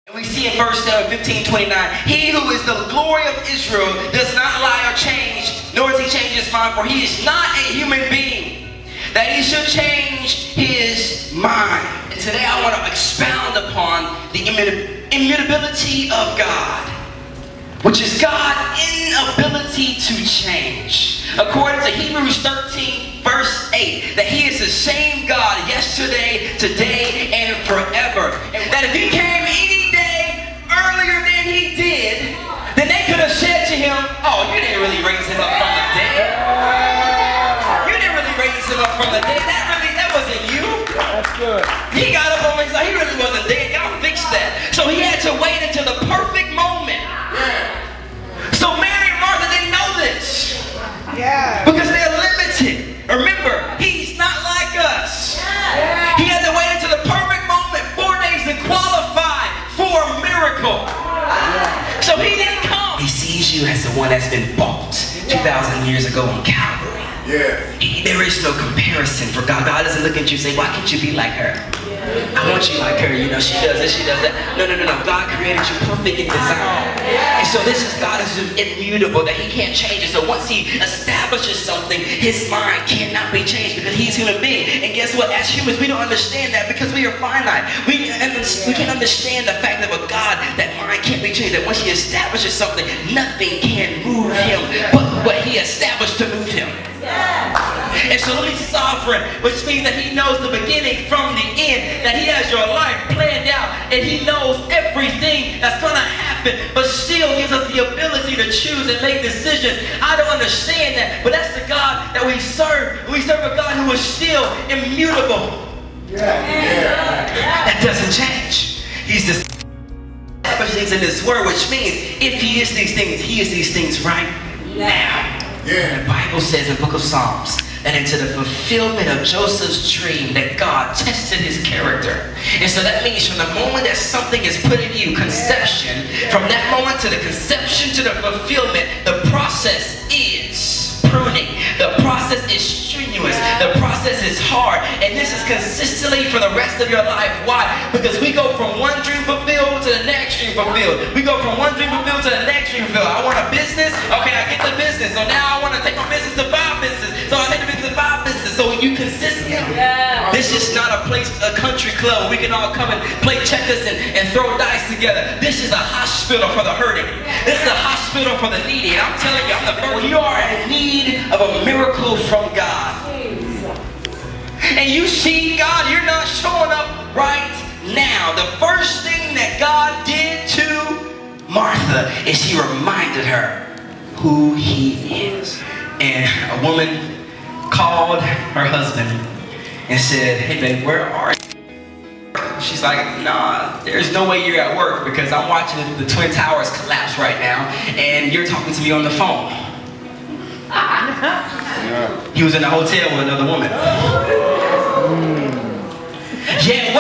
And we see in verse 15:29, he who is the glory of Israel does not lie or change, nor does he change his mind, for he is not a human being, that he should change his mind. And today I want to expound upon the immutability of God, which is God's inability to change. According to Hebrews 13, verse 8, that he is the same God yesterday, today, and forever. And that if he came any day earlier than he did, then they could have said to him, oh, you didn't really raise him up from the dead. You didn't really raise him up from the dead. That wasn't you. That's good. He got up on his side. He really wasn't dead. Y'all fixed that. So he had to wait until the perfect moment. So Mary and Martha didn't know this. Yeah. Because they're limited. Remember, he's not like us. He had to wait until the perfect moment, 4 days, to qualify for a miracle. So he didn't come. He sees you as the one that's been bought 2,000 years ago on Calvary. Yeah. There is no comparison for God. God doesn't look at you and say, why can't you be like her? I want you like her, you know, she does this, she does that. No. God created you perfect in design. And so this is God is immutable, that he can't change it. So once he establishes something, his mind cannot be changed because he's a human being. And guess what? As humans, we don't understand that because we are finite. We can't understand the fact that with God, that mind can't be changed. That once he establishes something, nothing can move him but what he established to move him. And so he's sovereign, which means that he knows the beginning from the end, that he has your life planned out, and he knows everything that's going to happen, but still gives us the ability to choose and make decisions. I don't understand that, but that's the God that we serve. We serve a God who is still immutable. That doesn't change. He's the things in this word, which means if he is these things, he is these things right now. The Bible says in the book of Psalms that into the fulfillment of Joseph's dream that God tested his character. And so that means from the moment that something is put in you, conception, from that moment to the conception to the fulfillment, the process is pruning. The process is strenuous. The process is hard. And this is consistently for the rest of your life. Why? Because we go from one dream fulfilled to the next dream fulfilled. We go from one dream fulfilled to the next dream fulfilled. I want a business. Okay, I get the business. So now I want to take my business to 5 businesses. So I take the business to 5 businesses. So you consistently. This is not a place, a country club where we can all come and play checkers and throw dice together. This is a hospital for the hurting. This is a hospital for the needy. And I'm telling you, I'm the first. You are in need of a miracle from God. And you see God, you're not showing up right now. The first thing that God did to Martha is he reminded her who he is. And a woman called her husband and said, hey babe, where are you? She's like, nah, there's no way you're at work because I'm watching the Twin Towers collapse right now and you're talking to me on the phone. He was in a hotel with another woman. Yeah,